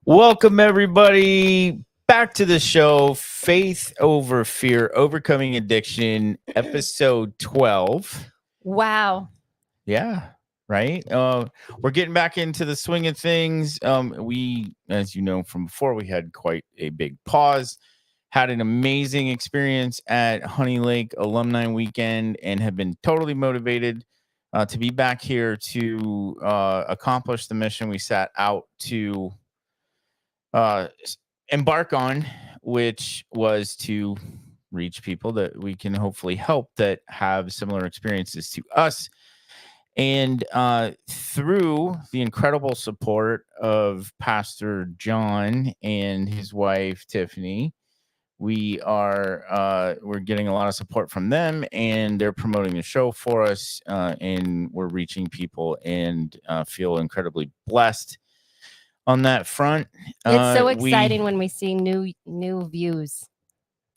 Welcome, everybody, back to the show, Faith Over Fear, Overcoming Addiction, episode 12. Wow. Yeah, right? We're getting back into the swing of things. We, as you know from before, we had quite a big pause, had an amazing experience at Honey Lake Alumni Weekend, and have been totally motivated to be back here to accomplish the mission we set out to embark on, which was to reach people that we can hopefully help that have similar experiences to us. And through the incredible support of Pastor John and his wife Tiffany, we're getting a lot of support from them, and they're promoting the show for us, and we're reaching people and feel incredibly blessed on that front. It's so exciting when we see new views.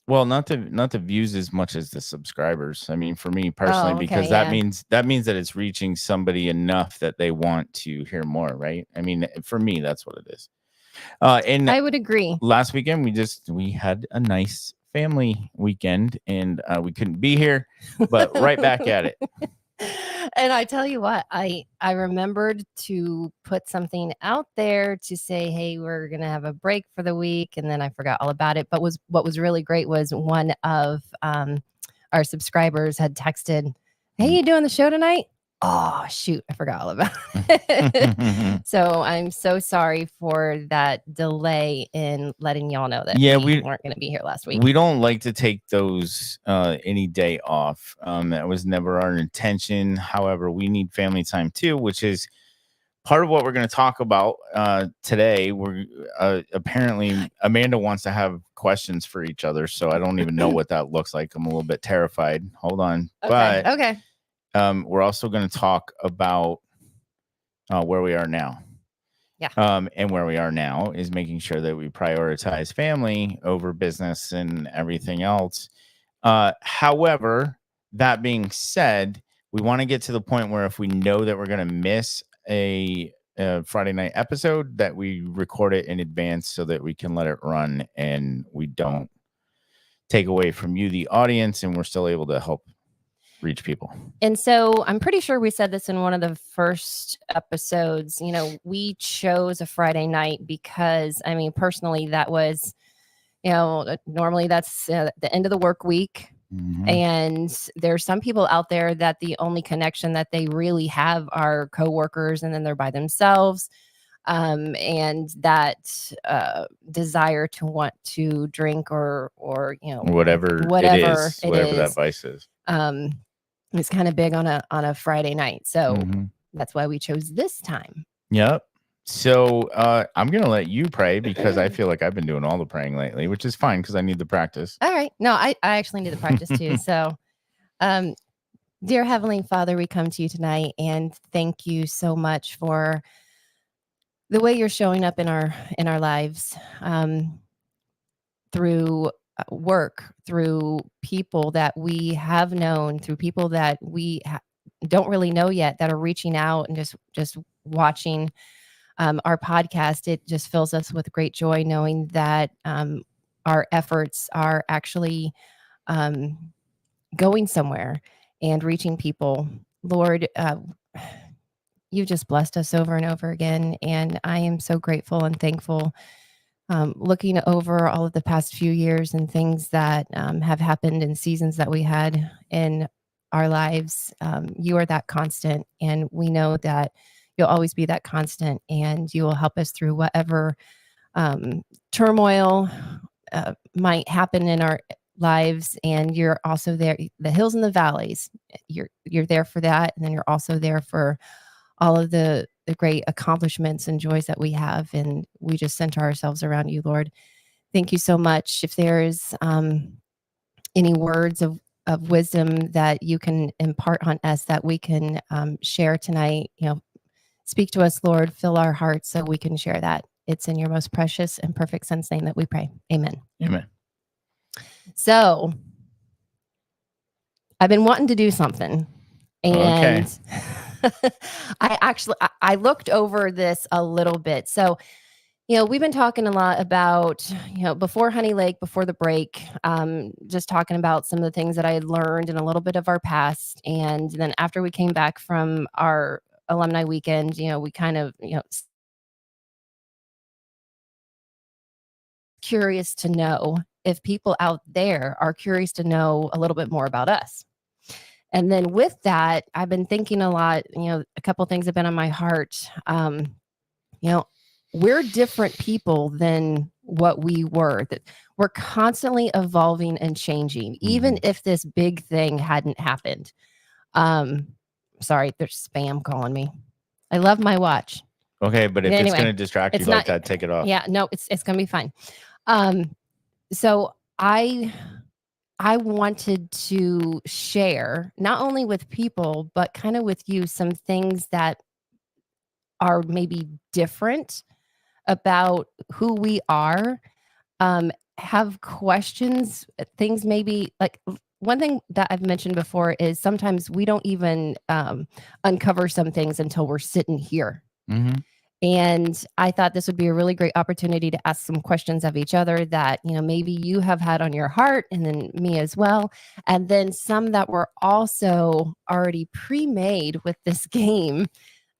Well, not the views as much as the subscribers. I mean, for me personally, okay, because that means that it's reaching somebody enough that they want to hear more, right? I mean, for me, that's what it is. And I would agree. Last weekend we had a nice family weekend, and we couldn't be here, but right back at it. And I tell you what, I remembered to put something out there to say, hey, we're gonna have a break for the week, and then I forgot all about it. But what was really great was one of our subscribers had texted, hey, you doing the show tonight? Oh, shoot, I forgot all about it. So I'm so sorry for that delay in letting y'all know that we weren't going to be here last week. We don't like to take those any day off. That was never our intention. However, we need family time too, which is part of what we're going to talk about today. We're apparently Amanda wants to have questions for each other, so I don't even know what that looks like. I'm a little bit terrified. Hold on. Okay. Okay. We're also going to talk about where we are now. Yeah. And where we are now is making sure that we prioritize family over business and everything else. However, that being said, we want to get to the point where if we know that we're going to miss a Friday night episode, that we record it in advance so that we can let it run and we don't take away from you, the audience, and we're still able to help reach people. And so I'm pretty sure we said this in one of the first episodes. You know, we chose a Friday night because, I mean, personally, that was, normally that's the end of the work week. Mm-hmm. And there's some people out there that the only connection that they really have are coworkers, and then they're by themselves. And that desire to want to drink or whatever that vice is. It's kind of big on a Friday night. So that's why we chose this time. Yep. So I'm going to let you pray because I feel like I've been doing all the praying lately, which is fine because I need the practice. All right. No, I actually need the practice too. So, dear Heavenly Father, we come to you tonight and thank you so much for the way you're showing up in our lives, through work, through people that we have known, through people that we don't really know yet that are reaching out and just watching our podcast. It just fills us with great joy knowing that our efforts are actually going somewhere and reaching people. Lord, you just blessed us over and over again, and I am so grateful and thankful. Looking over all of the past few years and things that have happened in seasons that we had in our lives, you are that constant, and we know that you'll always be that constant, and you will help us through whatever turmoil might happen in our lives. And you're also there, the hills and the valleys. You're there for that, and then you're also there for all of the great accomplishments and joys that we have. And we just center ourselves around you, Lord. Thank you so much. If there is any words of wisdom that you can impart on us that we can share tonight, speak to us, Lord, fill our hearts so we can share that. It's in your most precious and perfect son's name that we pray. Amen. Amen. So I've been wanting to do something. And okay. I looked over this a little bit. So We've been talking a lot about, before Honey Lake, before the break, just talking about some of the things that I had learned and a little bit of our past. And then after we came back from our alumni weekend, we kind of, curious to know if people out there are curious to know a little bit more about us. And then with that, I've been thinking a lot, a couple things have been on my heart. We're different people than what we were. That we're constantly evolving and changing, even if this big thing hadn't happened. Sorry, there's spam calling me. I love my watch. Okay, but if it's Anyway, going to distract you it's like not- that, take it off. Yeah, no, it's gonna be fine. So I wanted to share not only with people, but kind of with you some things that are maybe different about who we are. Have questions, things maybe like one thing that I've mentioned before is sometimes we don't even uncover some things until we're sitting here. And I thought this would be a really great opportunity to ask some questions of each other that, maybe you have had on your heart, and then me as well. And then some that were also already pre-made with this game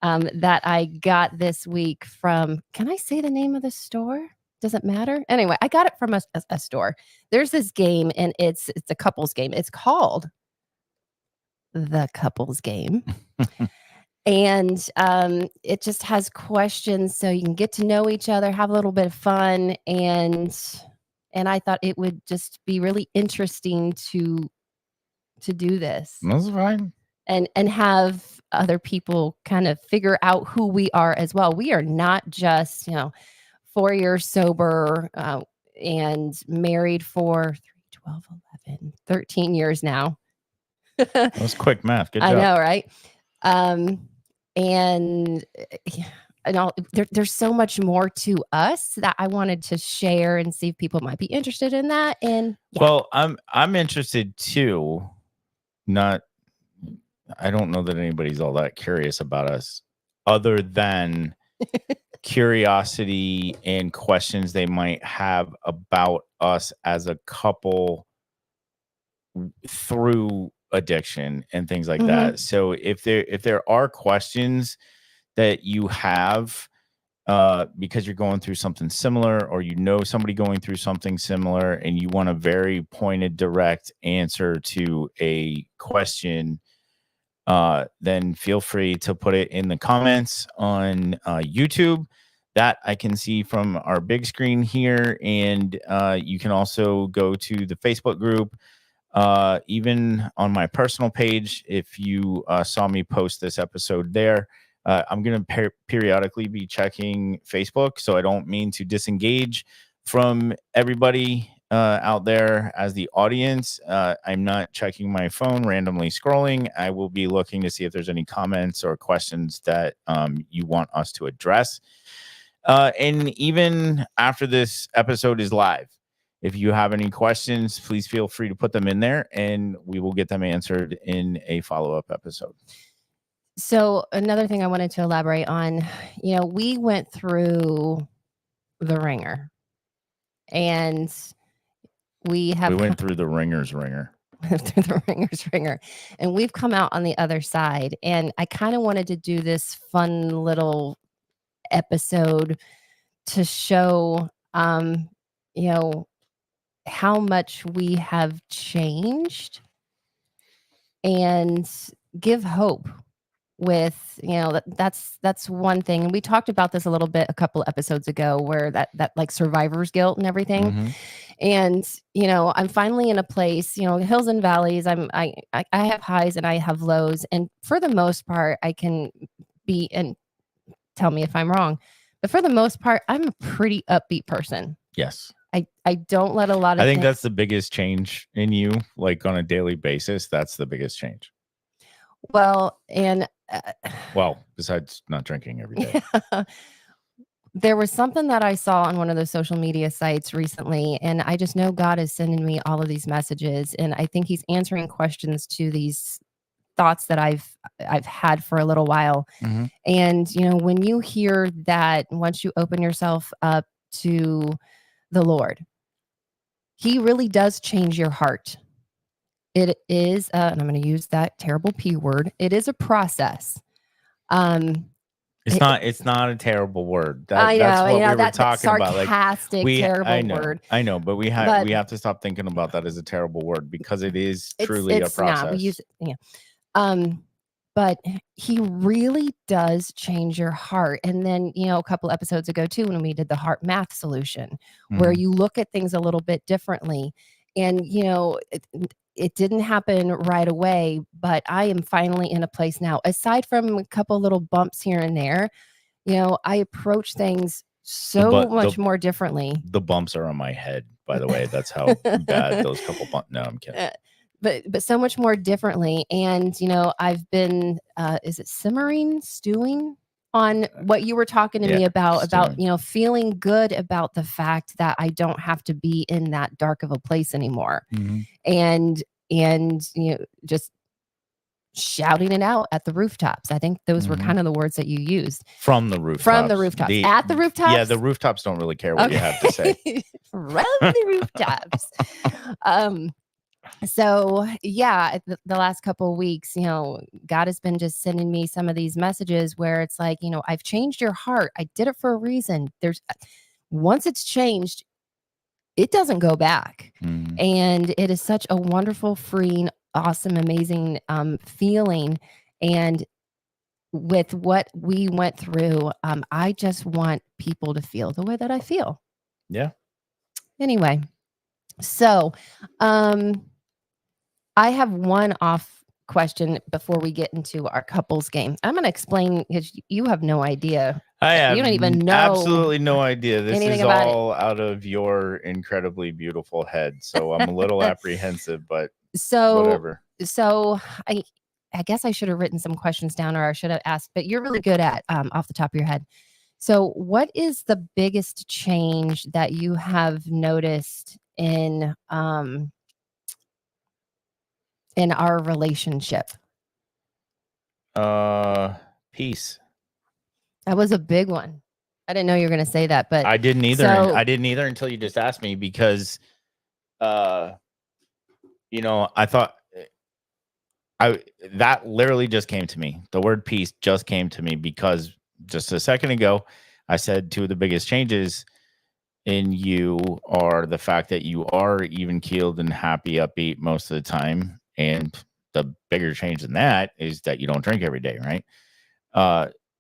that I got this week from, can I say the name of the store? Does it matter? Anyway, I got it from a store. There's this game, and it's a couples game. It's called The Couples Game. And it just has questions so you can get to know each other, have a little bit of fun, and I thought it would just be really interesting to do this. That's fine. And have other people kind of figure out who we are as well. We are not just 4 years sober and married for 12, 11, 13 years now. That was quick math. Good job. I know, right? And there's so much more to us that I wanted to share and see if people might be interested in that. And well, I'm interested too. I don't know that anybody's all that curious about us, other than curiosity and questions they might have about us as a couple through addiction and things like that. So if there are questions that you have because you're going through something similar, or somebody going through something similar, and you want a very pointed, direct answer to a question, then feel free to put it in the comments on YouTube. That I can see from our big screen here. And you can also go to the Facebook group. Even on my personal page, if you saw me post this episode there, I'm going to periodically be checking Facebook. So I don't mean to disengage from everybody out there as the audience. I'm not checking my phone, randomly scrolling. I will be looking to see if there's any comments or questions that you want us to address. And even after this episode is live, if you have any questions, please feel free to put them in there, and we will get them answered in a follow-up episode. So another thing I wanted to elaborate on, we went through the ringer, and we went through the ringer's ringer. Through the ringer's ringer, and we've come out on the other side. And I kind of wanted to do this fun little episode to show, how much we have changed, and give hope with, that's one thing. And we talked about this a little bit a couple episodes ago, where that like survivor's guilt and everything. And, I'm finally in a place, hills and valleys. I have highs and I have lows. And for the most part, I can be, and tell me if I'm wrong, but for the most part, I'm a pretty upbeat person. Yes. I don't let a lot of I think that's the biggest change in you, like on a daily basis. That's the biggest change. Well, and besides not drinking every day. There was something that I saw on one of those social media sites recently, and I just know God is sending me all of these messages, and I think he's answering questions to these thoughts that I've had for a little while. Mhm. And when you hear that, once you open yourself up to the Lord, he really does change your heart. It is, and I'm going to use that terrible P word. It is a process. It's It- not a terrible word. I That's know, what we were that talking about. Like sarcastic, terrible word. I know, but we But have to stop thinking about that as a terrible word because it is it's truly a it's not. We process. use it. Yeah. But he really does change your heart. And then, a couple episodes ago too, when we did the heart math solution, where Mhm. you look at things a little bit differently. And, it didn't happen right away, but I am finally in a place now, aside from a couple little bumps here and there, I approach things so much more differently. The bumps are on my head, by the way. That's how bad those couple bumps. No, I'm kidding. But so much more differently. And, I've been, is it stewing on what you were talking to me about, stewing. feeling good about the fact that I don't have to be in that dark of a place anymore. Mhm. And, just shouting it out at the rooftops. I think those were Mhm. kind of the words that you used. From the rooftops. At the rooftops? Yeah, the rooftops don't really care what you have to say. From the rooftops. So yeah, the last couple of weeks, God has been just sending me some of these messages where it's like, I've changed your heart. I did it for a reason. Once it's changed, it doesn't go back. Mhm. And it is such a wonderful, freeing, awesome, amazing feeling. And with what we went through, I just want people to feel the way that I feel. Yeah. Anyway, so I have one off question before we get into our couples game. I'm going to explain because you have no idea. I have You don't even know absolutely no idea. This anything is about all out of your incredibly beautiful head. So I'm a little apprehensive, but whatever. So I guess I should have written some questions down, or I should have asked, but you're really good at off the top of your head. So what is the biggest change that you have noticed in our relationship? Peace. That was a big one. I didn't know you were going to say that, but I didn't either. So, I didn't either until you just asked me because, I thought that literally just came to me. The word peace just came to me because just a second ago, I said two of the biggest changes in you are the fact that you are even keeled and happy, upbeat most of the time. And the bigger change than that is that you don't drink every day, right?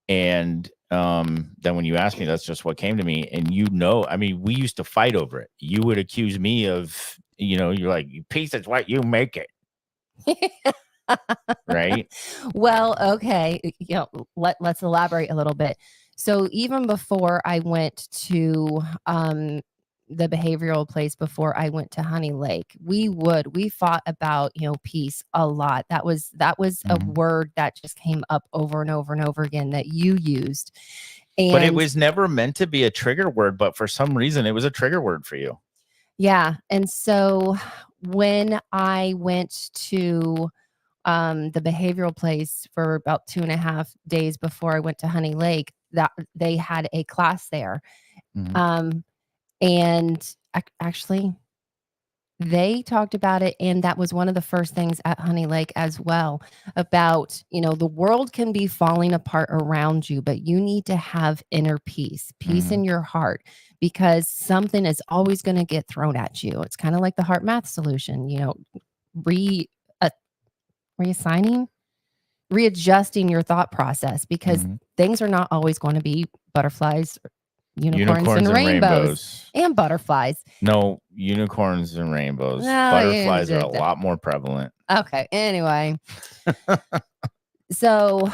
And then when you asked me, that's just what came to me. And I mean, we used to fight over it. You would accuse me of, you're like, peace is what you make it. Right? Well, okay. Let's elaborate a little bit. So even before I went to the behavioral place, before I went to Honey Lake, we fought about, peace a lot. That was a word that just came up over and over and over again that you used. But it was never meant to be a trigger word, but for some reason it was a trigger word for you. Yeah. And so when I went to the behavioral place for about 2.5 days before I went to Honey Lake, that they had a class there. And actually they talked about it. And that was one of the first things at Honey Lake as well, about, the world can be falling apart around you, but you need to have inner peace in your heart, because something is always going to get thrown at you. It's kind of like the heart math solution, readjusting your thought process, because things are not always going to be butterflies, unicorns and rainbows and butterflies. No, unicorns and rainbows. Butterflies are a lot more prevalent. Okay. Anyway. So,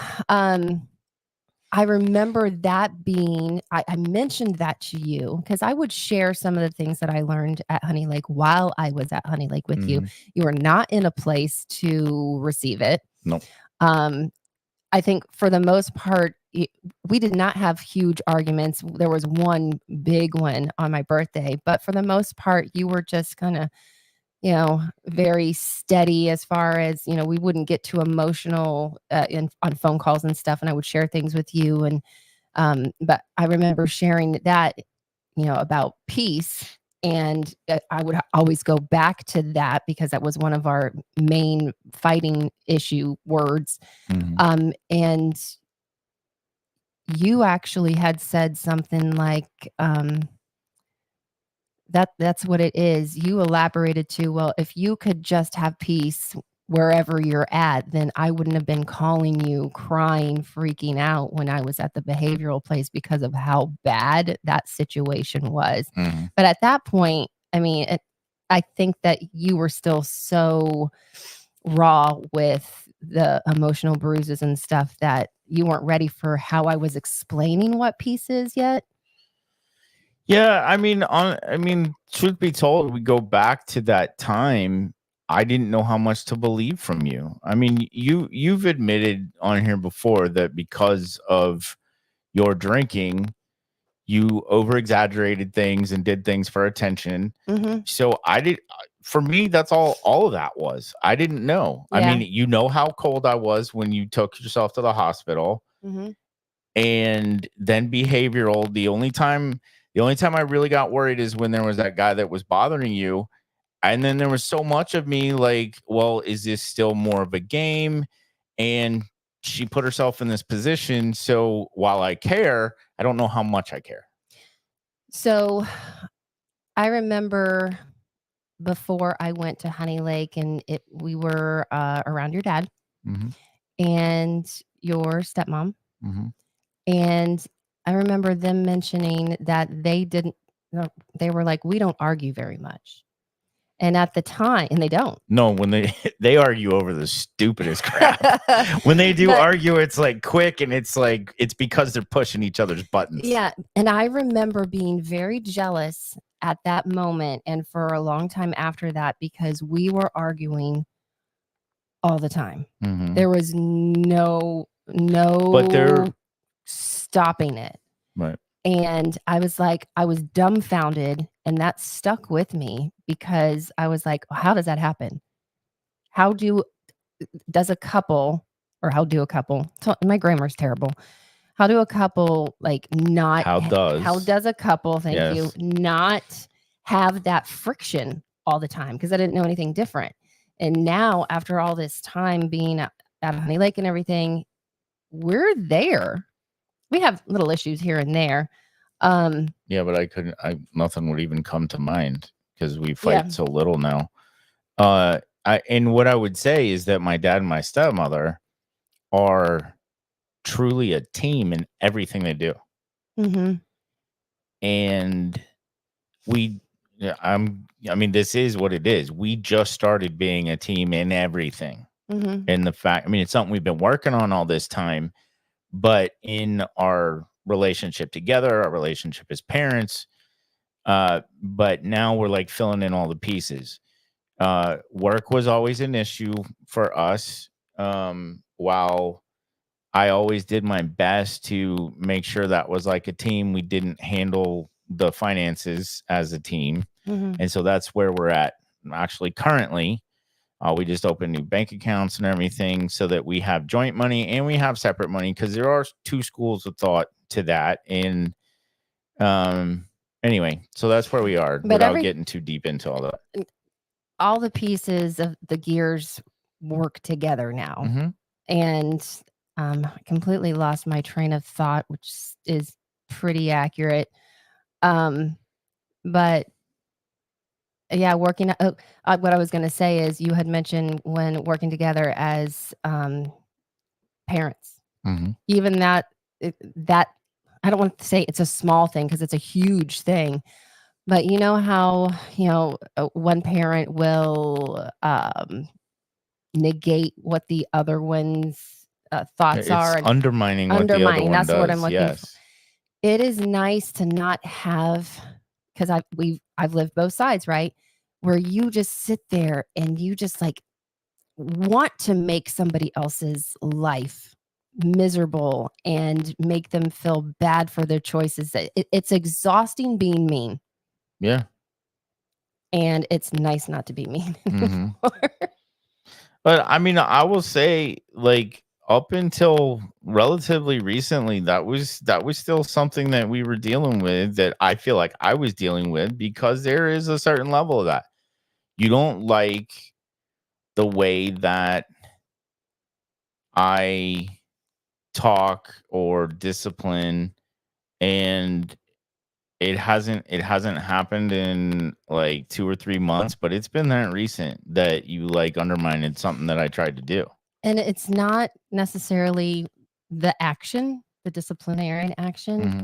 I remember that being, I mentioned that to you because I would share some of the things that I learned at Honey Lake while I was at Honey Lake with you. You were not in a place to receive it. No. I think for the most part, we did not have huge arguments. There was one big one on my birthday, but for the most part, you were just kind of very steady as far as, we wouldn't get too emotional on phone calls and stuff. And I would share things with you. And, but I remember sharing that, about peace. And I would always go back to that because that was one of our main fighting issue words. And you actually had said something like, that's what it is. You elaborated to, well, if you could just have peace wherever you're at, then I wouldn't have been calling you crying, freaking out when I was at the behavioral place because of how bad that situation was. But at that point, I mean, I think that you were still so raw with the emotional bruises and stuff that you weren't ready for how I was explaining what peace is yet. Yeah, I mean, truth be told, we go back to that time. I didn't know how much to believe from you. I mean, you've admitted on here before that because of your drinking, you over exaggerated things and did things for attention. So for me, that's all of that was. I didn't know. Yeah. I mean, how cold I was when you took yourself to the hospital. And then behavioral, the only time I really got worried is when there was that guy that was bothering you. And then there was so much of me like, well, is this still more of a game? And she put herself in this position. So while I care, I don't know how much I care. So I remember before I went to Honey Lake and we were around your dad and your stepmom. And I remember them mentioning that they were like, we don't argue very much. And at the time, and they don't. No, when they argue over the stupidest crap. When they do argue, it's like quick and it's like, it's because they're pushing each other's buttons. Yeah. And I remember being very jealous at that moment and for a long time after that because we were arguing all the time. There was no but they're stopping it. Right. And I was like, I was dumbfounded, and that stuck with me because I was like, how does that happen? How do a couple, my grammar's terrible. How do a couple How does a couple, thank you, not have that friction all the time? Because I didn't know anything different. And now, after all this time being at Honey Lake and everything, we're there. We have little issues here and there. Yeah, but nothing would even come to mind because we fight so little now. And what I would say is that my dad and my stepmother are truly a team in everything they do. And this is what it is. We just started being a team in everything. And the fact, it's something we've been working on all this time, but in our relationship together, our relationship as parents, but now we're like filling in all the pieces. Work was always an issue for us. While I always did my best to make sure that was like a team, we didn't handle the finances as a team. And so that's where we're at actually currently. We just opened new bank accounts and everything so that we have joint money and we have separate money because there are two schools of thought to that. And anyway, so that's where we are without getting too deep into all that. All the pieces of the gears work together now. And I completely lost my train of thought, which is pretty accurate. But yeah, what I was going to say is you had mentioned when working together as parents, even that I don't want to say it's a small thing because it's a huge thing, but you know how, one parent will negate what the other one's thoughts are. And undermining what the other one that's does. What I'm looking for. It is nice to not have, because I've lived both sides, right? Where you just sit there and you just like want to make somebody else's life miserable and make them feel bad for their choices. It's exhausting being mean. Yeah. and it's nice not to be mean hmm anymore. But I mean, I will say, like, up until relatively recently, that was still something that we were dealing with, that I feel like I was dealing with, because there is a certain level of that. You don't like the way that I talk or discipline, and it hasn't happened in like 2 or 3 months, but it's been that recent that you like undermined something that I tried to do. And it's not necessarily the action, the disciplinarian action. hmm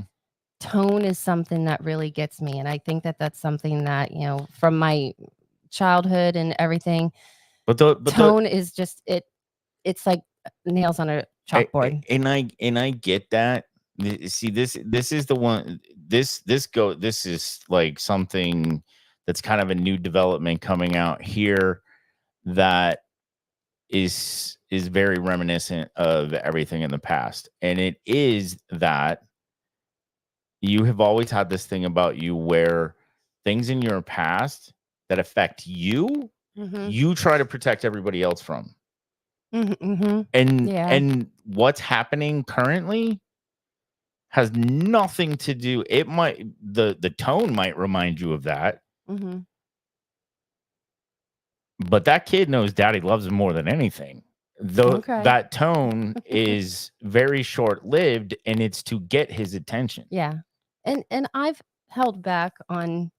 Tone is something that really gets me, and I think that that's something that, from my childhood and everything, but the tone is just it's like nails on a chalkboard. and I get that. See, this is the one. This is like something that's kind of a new development coming out here, that is very reminiscent of everything in the past, and it is that you have always had this thing about you where things in your past that affect you, Mhm. you try to protect everybody else from. Mhm, mhm. And Yeah. and what's happening currently has nothing to do. It might, the tone might remind you of that, Mhm. but that kid knows daddy loves him more than anything. Though Okay. that tone is very short-lived, and it's to get his attention. Yeah. And I've held back on,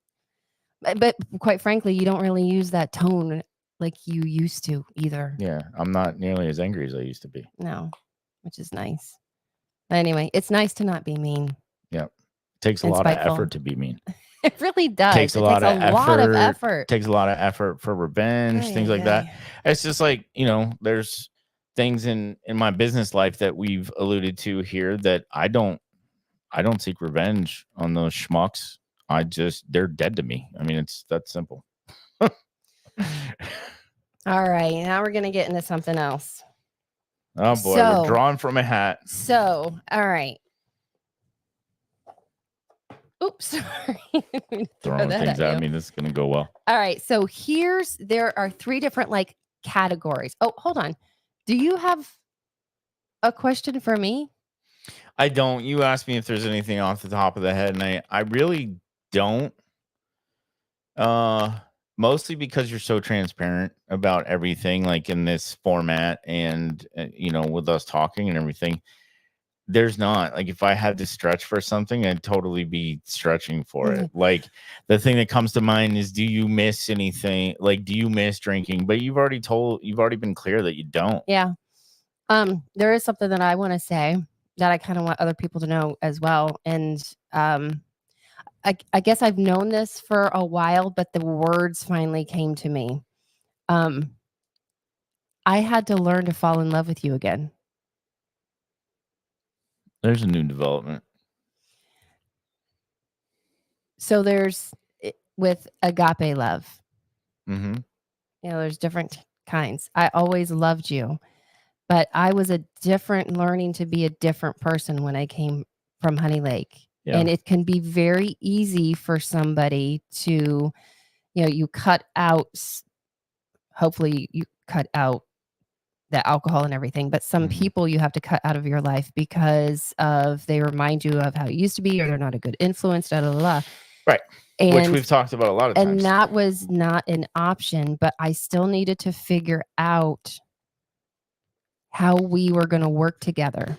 but quite frankly, you don't really use that tone like you used to either. Yeah, I'm not nearly as angry as I used to be. No, which is nice. But anyway, it's nice to not be mean Yep. Takes a and lot of spiteful. effort to be mean. It really does. Takes a It takes lot a of lot of effort. effort. Takes a lot of effort for revenge, Ay, things ay, like that. ay. It's just like, there's things in my business life that we've alluded to here, that I don't seek revenge on those schmucks. They're dead to me. I mean, it's that simple. All right, now we're gonna get into something else. Oh boy, we're So, drawing from a hat. all right. Oops, sorry. Throw Throwing that things at at you. me. This is gonna go well. All right, so there are 3 different, like, categories. Oh, hold on. Do you have a question for me? I don't. You asked me if there's anything off the top of the head, and I really don't. Uh, Mostly because you're so transparent about everything, like in this format, and with us talking and everything. There's not, like, if I had to stretch for something, I'd totally be stretching for it. Mhm. Like, the thing that comes to mind is, do you miss anything? Like, do you miss drinking? But you've already been clear that you don't. Yeah. There is something that I wanna say that I kinda want other people to know as well, and, I guess I've known this for a while, but the words finally came to me. Um, I had to learn to fall in love with you again. There's a new development. So with agape love, hmm there's different kinds. I always loved you, but I was learning to be a different person when I came from Honey Lake. Yeah. And it can be very easy for somebody to, you cut out, hopefully you cut out the alcohol and everything, but some Mhm. people you have to cut out of your life because they remind you of how it used to be, or they're not a good influence, da da da. Da. Right. Which And we've talked about a lot of and times. that was not an option, but I still needed to figure out how we were going to work together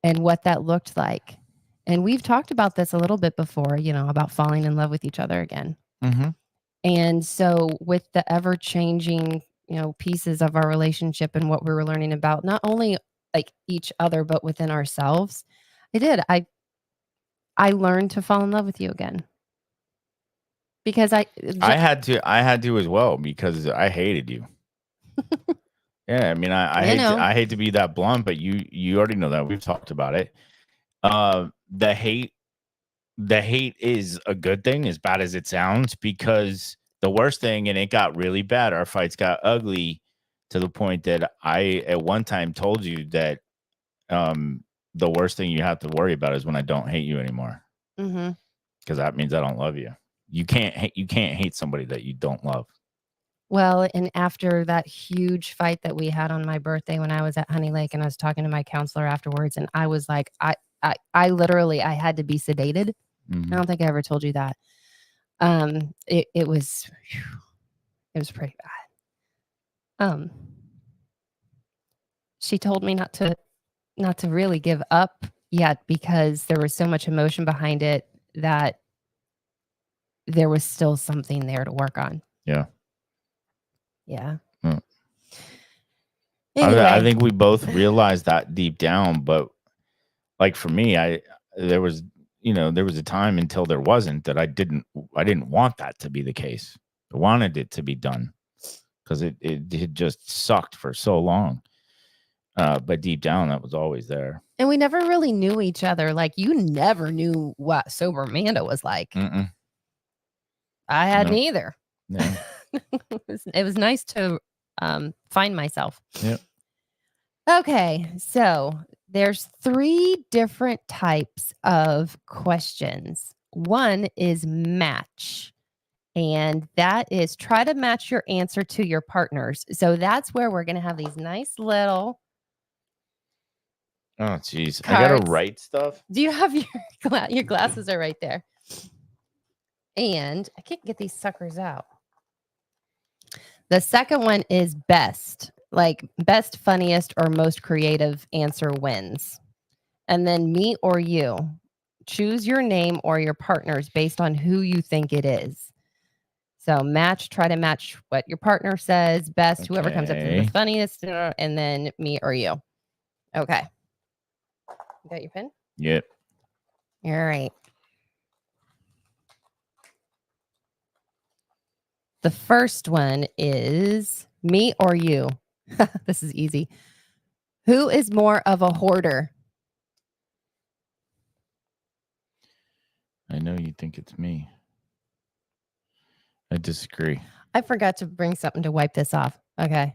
and what that looked like. And we've talked about this a little bit before, about falling in love with each other again. Mhm. And so with the ever changing, pieces of our relationship and what we were learning about not only like each other but within ourselves, I learned to fall in love with you again. Because I had to as well, because I hated you. Yeah, I mean, you know, I hate to be that blunt, but you already know that. We've talked about it. The hate is a good thing, as bad as it sounds, because the worst thing, and it got really bad, our fights got ugly to the point that I at one time told you that the worst thing you have to worry about is when I don't hate you anymore, mhm. because that means I don't love you. you can't hate somebody that you don't love. Well, and after that huge fight that we had on my birthday when I was at Honey Lake, and I was talking to my counselor afterwards, and I was like, I literally I had to be sedated. I don't think I ever told you that. It was pretty bad. She told me not to really give up yet because there was so much emotion behind it that there was still something there to work on. Yeah. Yeah. Mm. Anyway. I think we both realized that deep down, but like for me, there was a time until there wasn't that I didn't want that to be the case. I wanted it to be done because it had just sucked for so long. But deep down, that was always there. And we never really knew each other. Like, you never knew what sober Amanda was like. Mm-mm. I hadn't either. Yeah. It was nice to find myself. Yep. Okay, so there's 3 different types of questions. One is match. And that is try to match your answer to your partner's. So that's where we're going to have these nice little. Oh, geez. I got to write stuff. Do you have your glasses are right there. And I can't get these suckers out. The second one is best, like best, funniest, or most creative answer wins. And then me or you. Choose your name or your partner's based on who you think it is. So try to match what your partner says, best, whoever comes up with the funniest, and then me or you. Okay. You got your pen? Yep. All right. The first one is me or you. This is easy. Who is more of a hoarder? I know you think it's me. I disagree. I forgot to bring something to wipe this off. Okay.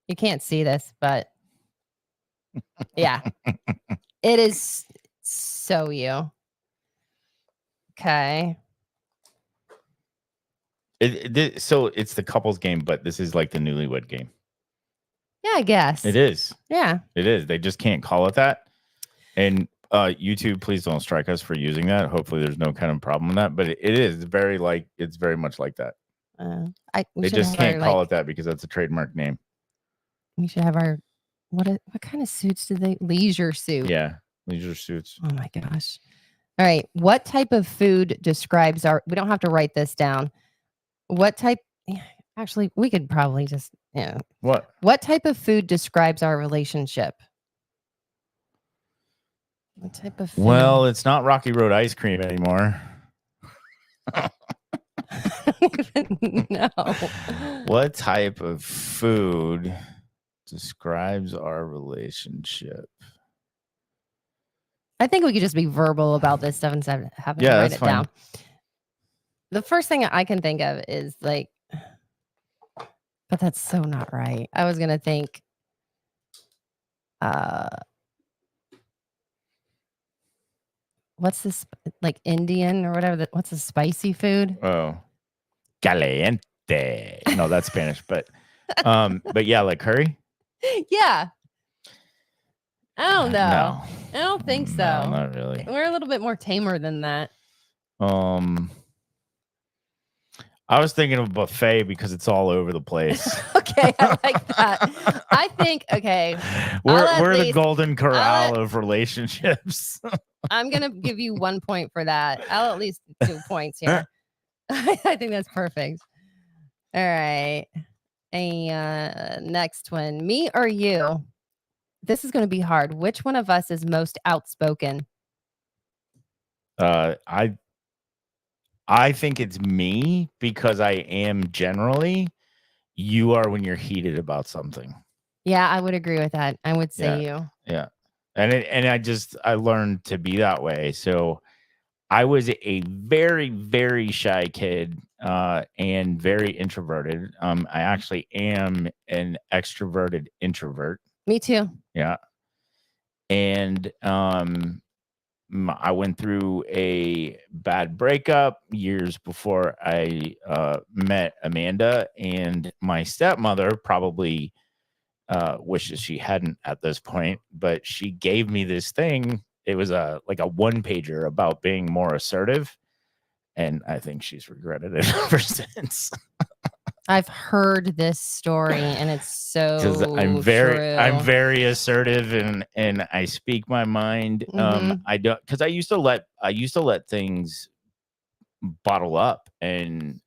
You can't see this, but yeah. It is so you. Okay. So it's the couples game, but this is like the newlywed game. Yeah, I guess. It is. Yeah. It is. They just can't call it that. And YouTube, please don't strike us for using that. Hopefully there's no kind of problem with that. But it is very much like that. They just can't call it that because that's a trademark name. We should have our what kind of suits do they leisure suit? Yeah, leisure suits. Oh my gosh. All right. What type of food describes we don't have to write this down. What type actually we could probably just What type of food describes our relationship? What type of food? Well, it's not Rocky Road ice cream anymore. No. What type of food describes our relationship? I think we could just be verbal about this stuff instead of having to write it down. The first thing I can think of is like, but that's so not right. I was gonna think what's this, like Indian or whatever? What's the spicy food? Oh, caliente. No, that's Spanish, but yeah, like curry. Yeah. I don't know. No, I don't think so. No, not really. We're a little bit more tamer than that. I was thinking of a buffet because it's all over the place. Okay, I like that. I think we're the golden corral of relationships. I'm gonna give you 1 point for that. I'll at least 2 points here. I think that's perfect. All right. And next one, me or you? This is going to be hard. Which one of us is most outspoken? I think it's me because I am generally. You are when you're heated about something. Yeah, I would agree with that. I would say you. Yeah. And I learned to be that way. So I was a very, very shy kid and very introverted. I actually am an extroverted introvert. Me too. Yeah. And I went through a bad breakup years before I met Amanda, and my stepmother probably wishes she hadn't at this point, but she gave me this thing. It was like a one pager about being more assertive, and I think she's regretted it ever since. I've heard this story, and it's Because so I'm true. very assertive, and I speak my mind. Mhm. I don't, because I used to let things bottle up, and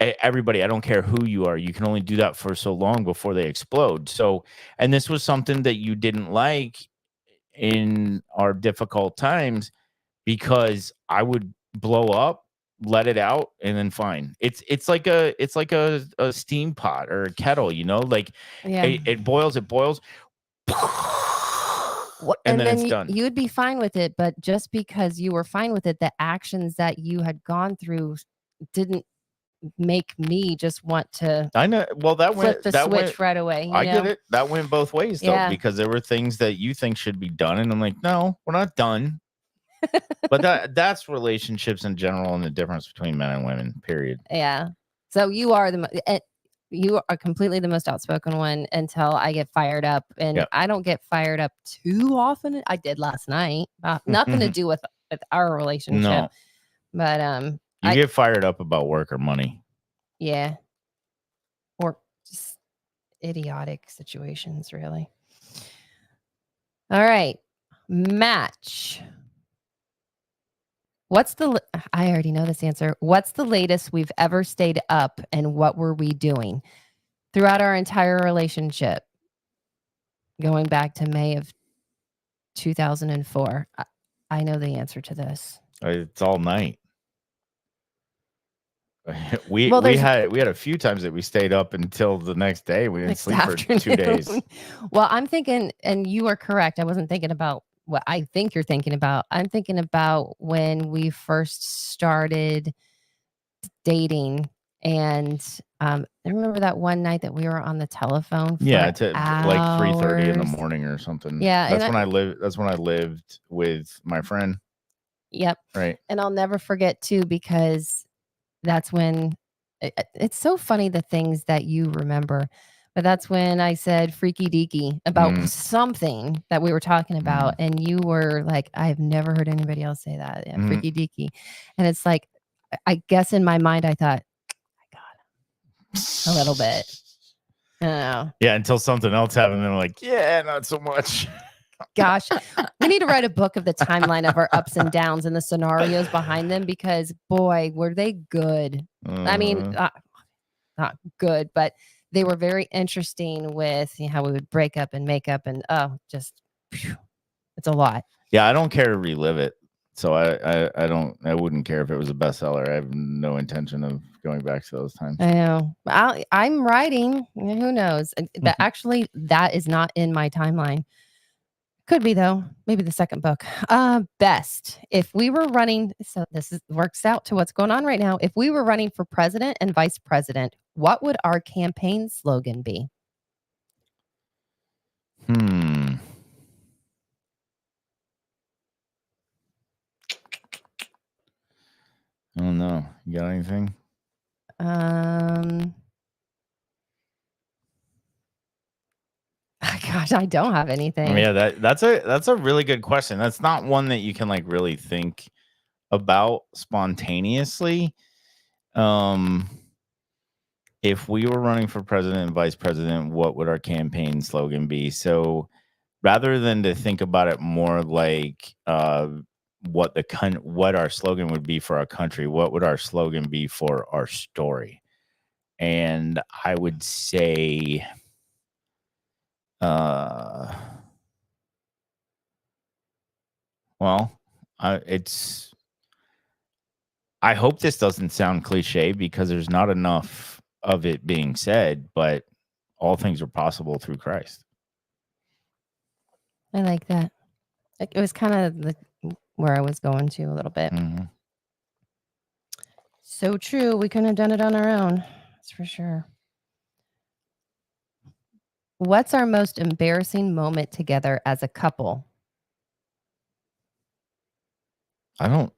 everybody, I don't care who you are, you can only do that for so long before they explode. So, and this was something that you didn't like in our difficult times, because I would blow up, let it out, and then fine. It's like a steam pot or a kettle, like Yeah. it boils, and And then then it's done. you would be fine with it, but just because you were fine with it, the actions that you had gone through didn't make me just want to I know. Well, flip the switch right away, you I get know? it. That went both ways though, Yeah. because there were things that you think should be done, and I'm like, no, we're not done. But that's relationships in general, and the difference between men and women. Period. Yeah. So you are you are completely the most outspoken one until I get fired up, and Yep. I don't get fired up too often. I did last night. Nothing to do with our relationship, No, but you get fired up about work or money. yeah, or just idiotic situations, really. All right, match. I already know this answer. What's the latest we've ever stayed up, and what were we doing throughout our entire relationship? Going back to May of 2004. I know the answer to this. It's all night. We Well, we there's had we had a few times that we stayed up until the next day. We didn't next sleep for 2 days. afternoon. Well, I'm thinking, and you are correct. I wasn't thinking about what I think you're thinking about. I'm thinking about when we first started dating, and I remember that one night that we were on the telephone Yeah, for to like 3:30 in the hours. morning or something. Yeah, That's when I lived with my friend. Yep. Right. And I'll never forget too, because that's when it's so funny the things that you remember. But that's when I said freaky deaky about Mm, something that we were talking about. mm, And you were like, I've never heard anybody else say that. Yeah, mm. freaky deaky. And it's like, I guess in my mind, I thought, my God, a little bit. I don't know. Yeah, until something else happened, and I'm like, yeah, not so much. Gosh, we need to write a book of the timeline of our ups and downs and the scenarios behind them, because boy, were they good. I mean, not good, but they were very interesting with how we would break up and make up, and just phew, it's a lot. Yeah, I don't care to relive it. So I wouldn't care if it was a bestseller. I have no intention of going back to those times. I know. I'm writing. Who knows? That actually, that is not in my timeline. Could be though. Maybe the second book. Best if we were running. So works out to what's going on right now. If we were running for president and vice president, what would our campaign slogan be? Hmm. I don't know. You got anything? Gosh, I don't have anything. Yeah, that's a really good question. That's not one that you can like really think about spontaneously. If we were running for president and vice president, what would our campaign slogan be? So rather than to think about it more like what our slogan would be for our country, what would our slogan be for our story? And I would say well, it's I hope this doesn't sound cliche, because there's not enough of it being said, but all things are possible through Christ. I like that. It was kind of where I was going to a little bit. Mm-hmm. So true. We couldn't have done it on our own. That's for sure. What's our most embarrassing moment together as a couple? I don't.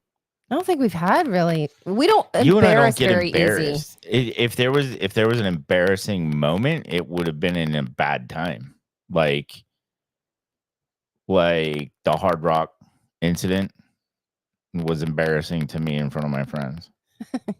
I don't think we've had really. We don't You and I don't embarrass get very easy. embarrassed. If there was an embarrassing moment, it would have been in a bad time, like the Hard Rock incident was embarrassing to me in front of my friends.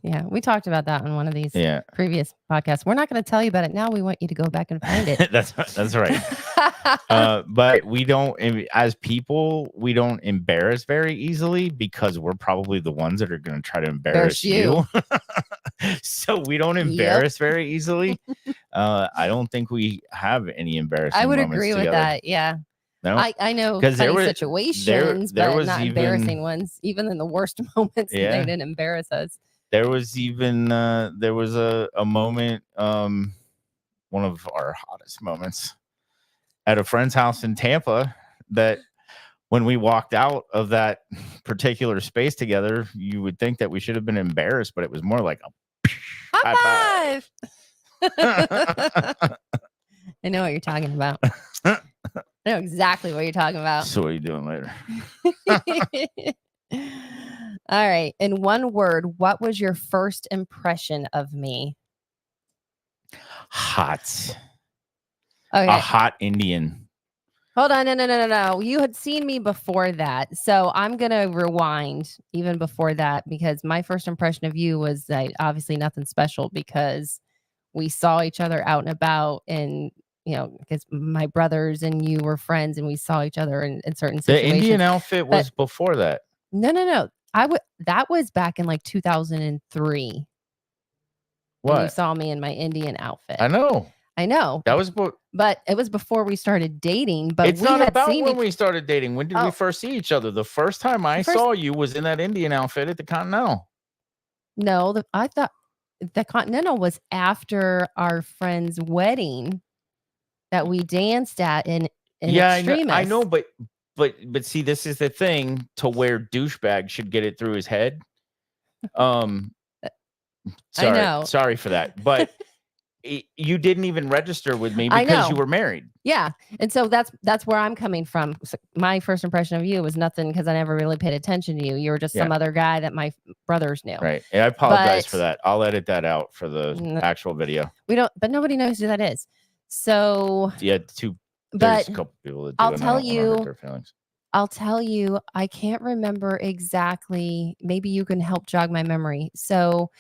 Yeah, we talked about that on one of these Yeah, previous podcasts. We're not going to tell you about it now. We want you to go back and find it. that's right. But we don't, as people, we don't embarrass very easily because we're probably the ones that are going to try to embarrass you. So we don't embarrass very easily. I don't think we have any embarrassing. I would moments agree with together. that. Yeah. No, I know 'Cause there funny were- situations, there but was not even- embarrassing ones. Even in the worst moments, Yeah. they didn't embarrass us. There was even there was a moment, one of our hottest moments at a friend's house in Tampa, that when we walked out of that particular space together, you would think that we should have been embarrassed, but it was more like a High five. I know what you're talking about. I know exactly what you're talking about. So what are you doing later? All right. In one word, what was your first impression of me? Hot. Okay. A hot Indian. Hold on. No. You had seen me before that. So I'm going to rewind even before that, because my first impression of you was that obviously nothing special, because we saw each other out and about, and, you know, because my brothers and you were friends and we saw each other in certain The situations. Indian outfit was before that. No. That was back in like 2003. What? When you saw me in my Indian outfit. I know. That was but it was before we started dating. But it's we not had about seen when we started dating. When did we first see each other? The first time I saw you was in that Indian outfit at the Continental. No, I thought the Continental was after our friend's wedding that we danced at in Extremis. I know, but see, this is the thing to where douchebag should get it through his head. Sorry for that, but you didn't even register with me because you were married. Yeah, and so that's where I'm coming from. So my first impression of you was nothing, because I never really paid attention to you. You were just some other guy that my brothers knew. Right. And I apologize for that. I'll edit that out for the actual video. But nobody knows who that is. So yeah, there's a couple people that do. I'll tell you, I can't remember exactly. Maybe you can help jog my memory. So,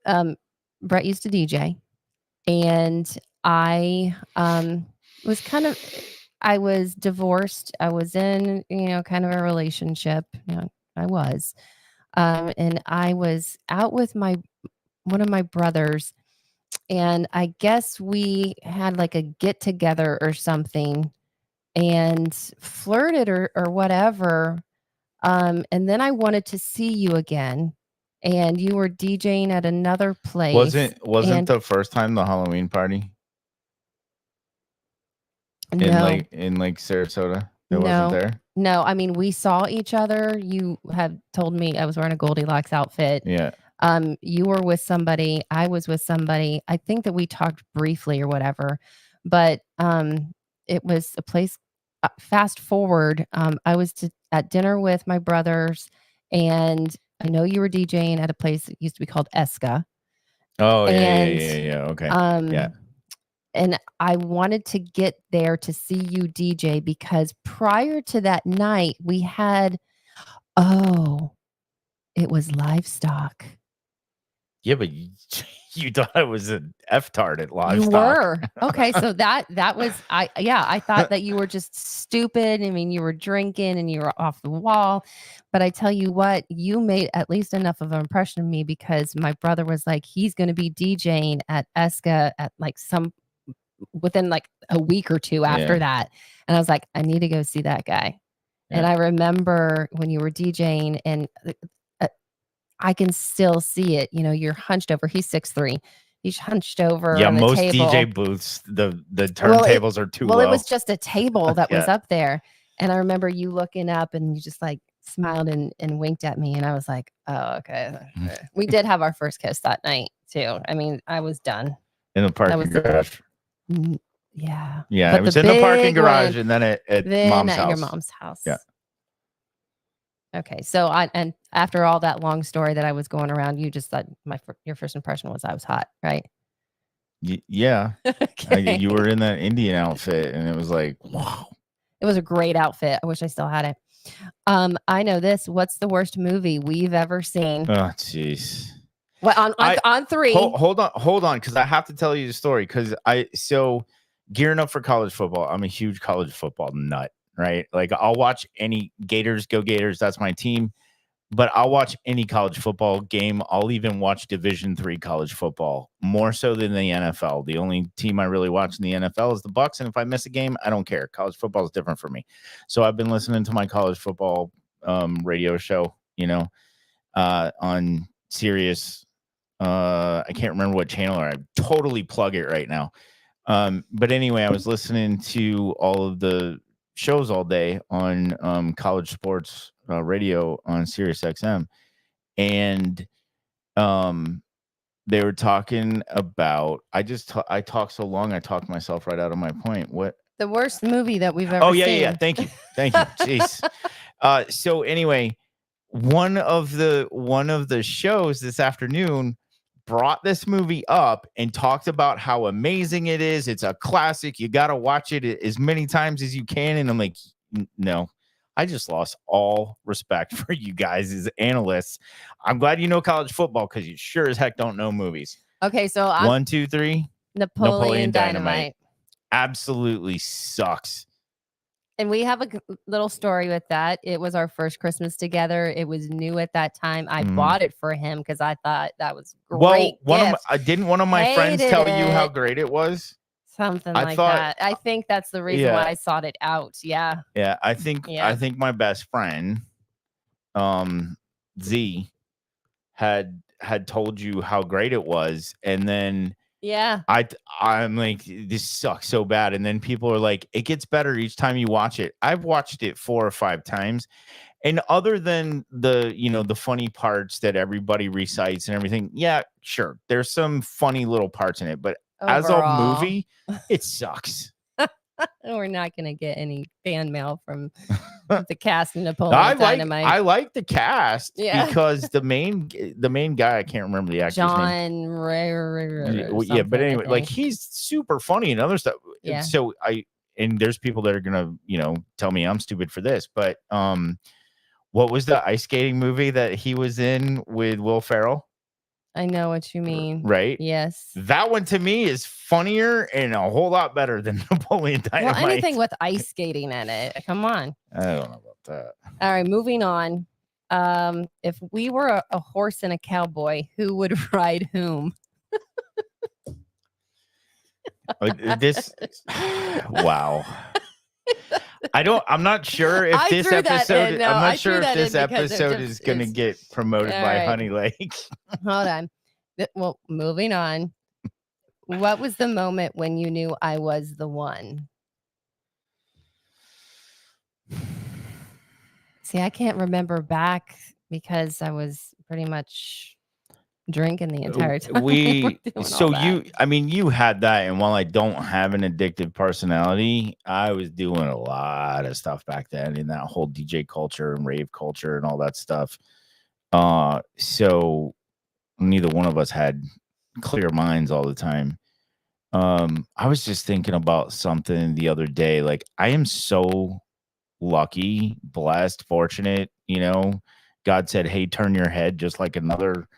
Brett used to DJ, and I I was divorced. I was in, kind of a relationship. I was, and I was out with one of my brothers, and I guess we had like a get together or something, and flirted or whatever. And then I wanted to see you again, and you were DJing at another place. Wasn't the first time the Halloween party? In Lake Sarasota? It wasn't there? No, I mean, we saw each other. You had told me I was wearing a Goldilocks outfit. Yeah. You were with somebody. I was with somebody. I think that we talked briefly or whatever, but it was a place. Fast forward, I was at dinner with my brothers, and I know you were DJing at a place that used to be called Esca. Oh, yeah. Okay. Yeah. And I wanted to get there to see you DJ, because prior to that night, we had, it was Livestock. Yeah, but you thought I was an F-tard at Livestock. You were. Okay, so that was, I thought that you were just stupid. I mean, you were drinking and you were off the wall. But I tell you what, you made at least enough of an impression on me, because my brother was like, he's going to be DJing at Esca at within like a week or two after that. And I was like, I need to go see that guy. Yeah. And I remember when you were DJing, and I can still see it. You're hunched over. He's 6'3". He's hunched over. Yeah, on the most table. DJ booths, the turntables are too low. Well, it was just a table that was up there. And I remember you looking up, and you just like smiled and winked at me. And I was like, oh, okay. We did have our first kiss that night too. I mean, I was done. In the parking garage. Yeah. Yeah, it was in the parking garage, and then at mom's house. Your mom's house. Yeah. Okay. So and after all that long story that I was going around, you just thought your first impression was I was hot, right? Yeah. Okay. You were in that Indian outfit, and it was like, wow. It was a great outfit. I wish I still had it. I know this. What's the worst movie we've ever seen? Oh, jeez. Well, on 3. Hold on, because I have to tell you the story. Because gearing up for college football, I'm a huge college football nut, right? Like I'll watch any Gators, go Gators. That's my team. But I'll watch any college football game. I'll even watch Division III college football more so than the NFL. The only team I really watch in the NFL is the Bucs, and if I miss a game, I don't care. College football is different for me. So I've been listening to my college football radio show, on Sirius. I can't remember what channel. I totally plug it right now. But anyway, I was listening to all of the shows all day on college sports radio on Sirius XM, and they were talking about. I talked so long, I talked myself right out of my point. What the worst movie that we've ever Oh seen? yeah. Thank you. Jeez. So anyway, one of the shows this afternoon brought this movie up and talked about how amazing it is. It's a classic. You got to watch it as many times as you can. And I'm like, no, I just lost all respect for you guys as analysts. I'm glad you know college football because you sure as heck don't know movies. Okay, so 1, 2, 3. Napoleon Dynamite. Absolutely sucks. And we have a little story with that. It was our first Christmas together. It was new at that time. I bought it for him because I thought that was great. Well, didn't one of my friends tell you how great it was? Something like that. I think that's the reason why I sought it out. Yeah. Yeah, I think my best friend, Z, had told you how great it was, and then I'm like, this sucks so bad. And then people are like, it gets better each time you watch it. I've watched it 4 or 5 times. And other than the funny parts that everybody recites and everything, yeah, sure. There's some funny little parts in it. But as a movie, it sucks. We're not going to get any fan mail from the cast of Napoleon Dynamite. I like the cast because the main guy, I can't remember the actor's name. Yeah, but anyway, like he's super funny and other stuff. Yeah. So there's people that are gonna tell me I'm stupid for this, but what was the ice skating movie that he was in with Will Ferrell? I know what you mean. Right? Yes. That one to me is funnier and a whole lot better than Napoleon Dynamite. Well, anything with ice skating in it. Come on. I don't know about that. All right, moving on. If we were a horse and a cowboy, who would ride whom? Wow. I'm not sure if this episode is going to get promoted by Honey Lake. Hold on. Well, moving on. What was the moment when you knew I was the one? See, I can't remember back because I was pretty much drinking the entire time. You had that, and while I don't have an addictive personality, I was doing a lot of stuff back then in that whole DJ culture and rave culture and all that stuff. So neither one of us had clear minds all the time. I was just thinking about something the other day. Like, I am so lucky, blessed, fortunate, God said, hey, turn your head, just like another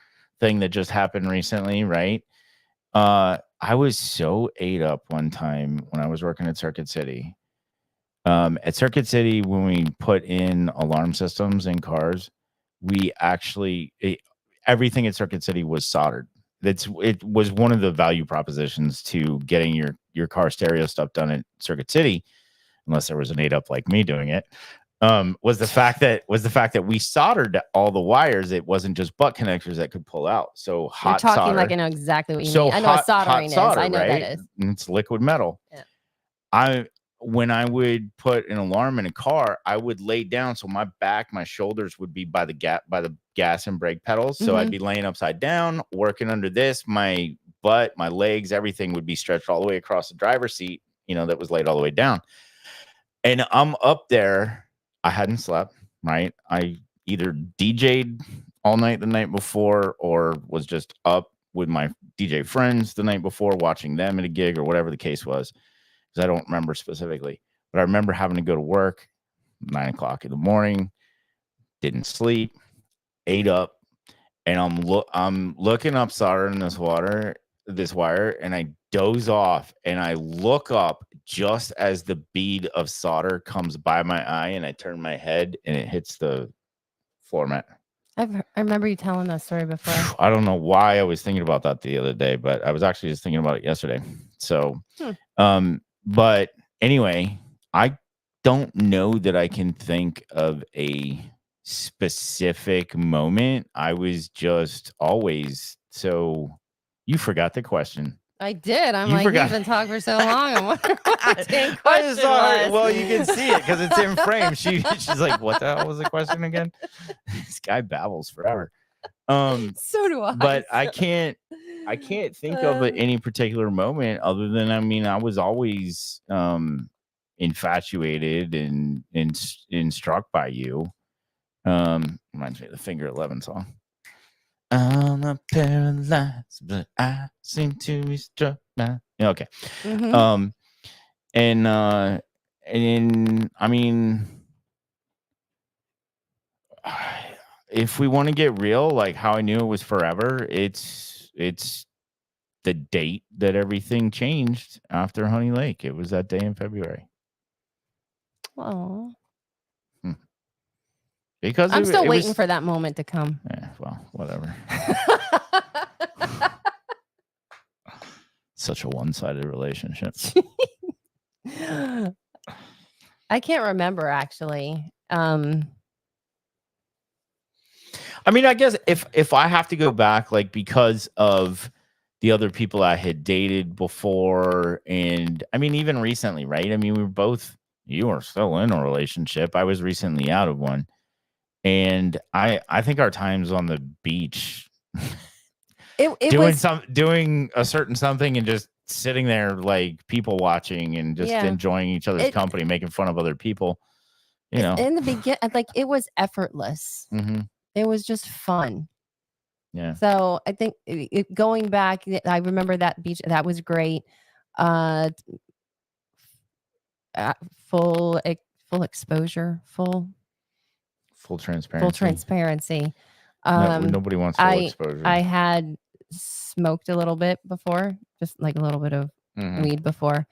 thing that just happened recently, right? I was so ate up one time when I was working at Circuit City. At Circuit City, when we put in alarm systems in cars, we actually everything at Circuit City was soldered. It was one of the value propositions to getting your car stereo stuff done at Circuit City, unless there was an ate up like me doing it. Was the fact that we soldered all the wires. It wasn't just butt connectors that could pull out. So hot You're talking solder. like I know exactly what you mean. I know what soldering is. I know that is. And it's liquid metal. Yeah. When I would put an alarm in a car, I would lay down so my back, my shoulders would be by the gas and brake pedals. So I'd be laying upside down, working under this. My butt, my legs, everything would be stretched all the way across the driver's seat, that was laid all the way down. And I'm up there. I hadn't slept, right? I either DJ'd all night the night before or was just up with my DJ friends the night before watching them at a gig or whatever the case was, because I don't remember specifically. But I remember having to go to work 9 o'clock in the morning, didn't sleep, ate up, and I'm looking up solder in this wire, and I doze off, and I look up just as the bead of solder comes by my eye, and I turn my head, and it hits the floor mat. I remember you telling that story before. I don't know why I was thinking about that the other day, but I was actually just thinking about it yesterday. So, but anyway, I don't know that I can think of a specific moment. I was just always so. You forgot the question. I did. I'm You like, forgot. you've been talking for so long. I wonder what the dang I question just saw her. was. Well, you can see it because it's in frame. She's like, "What the hell was the question again?" This guy babbles forever. So do I. But I can't think of any particular moment other than, I mean, I was always infatuated and struck by you. Reminds me of the Finger 11 song. I'm not paralyzed, but I seem to be struck by. Okay. Mhm. And I mean, if we want to get real, like how I knew it was forever, it's the date that everything changed after Honey Lake. It was that day in February. Oh, Because I'm still it waiting was, for that moment to come. Yeah, well, whatever. Such a one-sided relationship. I can't remember actually. I mean, I guess if I have to go back, like because of the other people I had dated before, and I mean, even recently, right? I mean, you were still in a relationship. I was recently out of one. And I think our times on the beach doing a certain something and just sitting there like people watching and just enjoying each other's company, making fun of other people, you know. In the beginning, like it was effortless. Mm-hmm. It was just fun. Yeah. So I think going back, I remember that beach. That was great. Full exposure, full transparency. Nobody wants full exposure. I had smoked a little bit before, just like a little bit of weed before,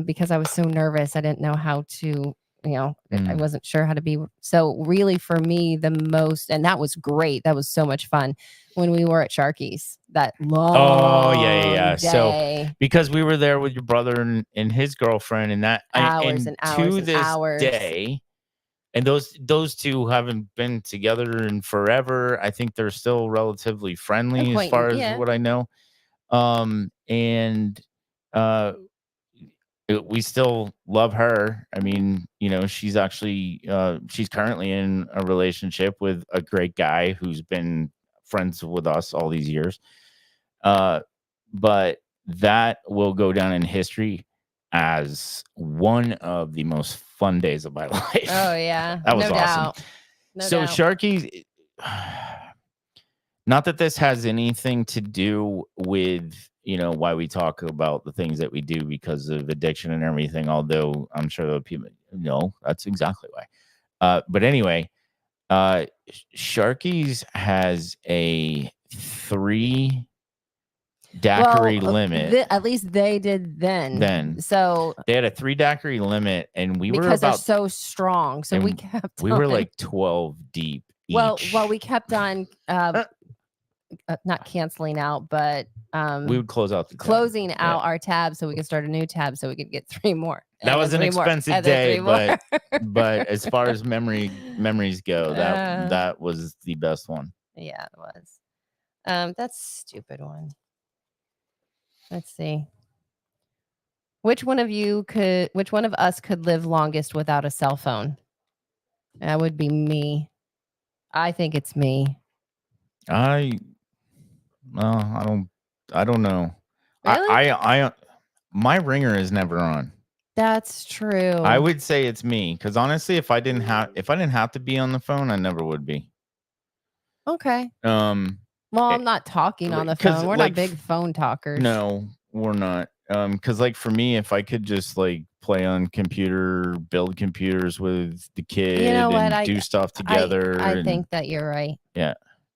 because I was so nervous. I didn't know how to, I wasn't sure how to be. So really for me, the most, and that was great. That was so much fun when we were at Sharky's that long day. So because we were there with your brother and his girlfriend and that hours and hours to and this hours. day, and those two haven't been together in forever. I think they're still relatively friendly as far as what I know. We still love her. I mean, she's actually she's currently in a relationship with a great guy who's been friends with us all these years. But that will go down in history as one of the most fun days of my life. Oh yeah. That was no awesome. Doubt. No so doubt. Sharky, not that this has anything to do with, why we talk about the things that we do because of addiction and everything, although I'm sure that people know that's exactly why. But anyway, Sharky's has a 3 daiquiri limit. At least they did then. So they had a 3 daiquiri limit, and we because they're so strong. So we kept. We were like 12 deep. Well, we kept on not canceling out, but we would close out closing out our tab so we could start a new tab so we could get 3 more. That was an expensive day, but as far as memories go, that was the best one. Yeah, it was. That's a stupid one. Let's see. Which one of us could live longest without a cell phone? That would be me. I think it's me. I don't know. Really? I my ringer is never on. That's true. I would say it's me because honestly, if I didn't have to be on the phone, I never would be. Okay. Um, Well, eh, I'm not talking on the 'cause, phone. We're like, not big phone talkers. no, we're not. Because like for me, if I could just like play on computer, build computers with the kid You know what? and do stuff together, I and think that you're right. yeah,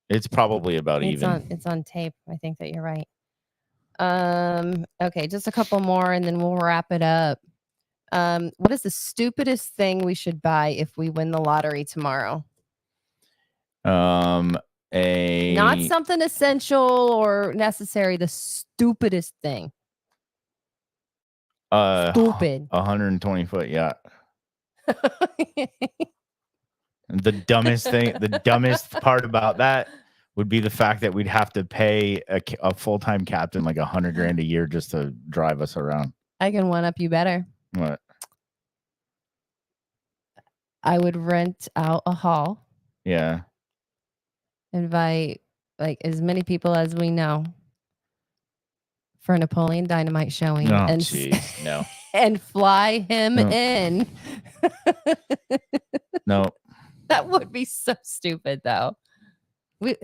it's probably about even. It's on tape. I think that you're right. Okay, just a couple more and then we'll wrap it up. What is the stupidest thing we should buy if we win the lottery tomorrow? Not something essential or necessary, the stupidest thing. Stupid. 120-foot yacht. The dumbest part about that would be the fact that we'd have to pay a full-time captain like $100,000 a year just to drive us around. I can one up you better. What? I would rent out a hall. Yeah. Invite like as many people as we know for a Napoleon Dynamite showing No, and jeez, no. and fly him No. in. No. That would be so stupid though. Who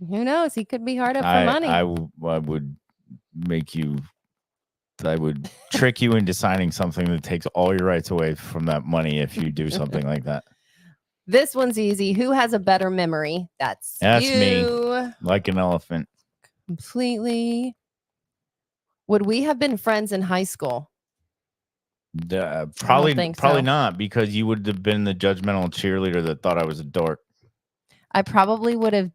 knows? He could be hard up for money. I would make you. I would trick you into signing something that takes all your rights away from that money if you do something like that. This one's easy. Who has a better memory? That's you. Me. Like an elephant. Completely. Would we have been friends in high school? Probably not, because you would have been the judgmental cheerleader that thought I was a dork. I probably would have.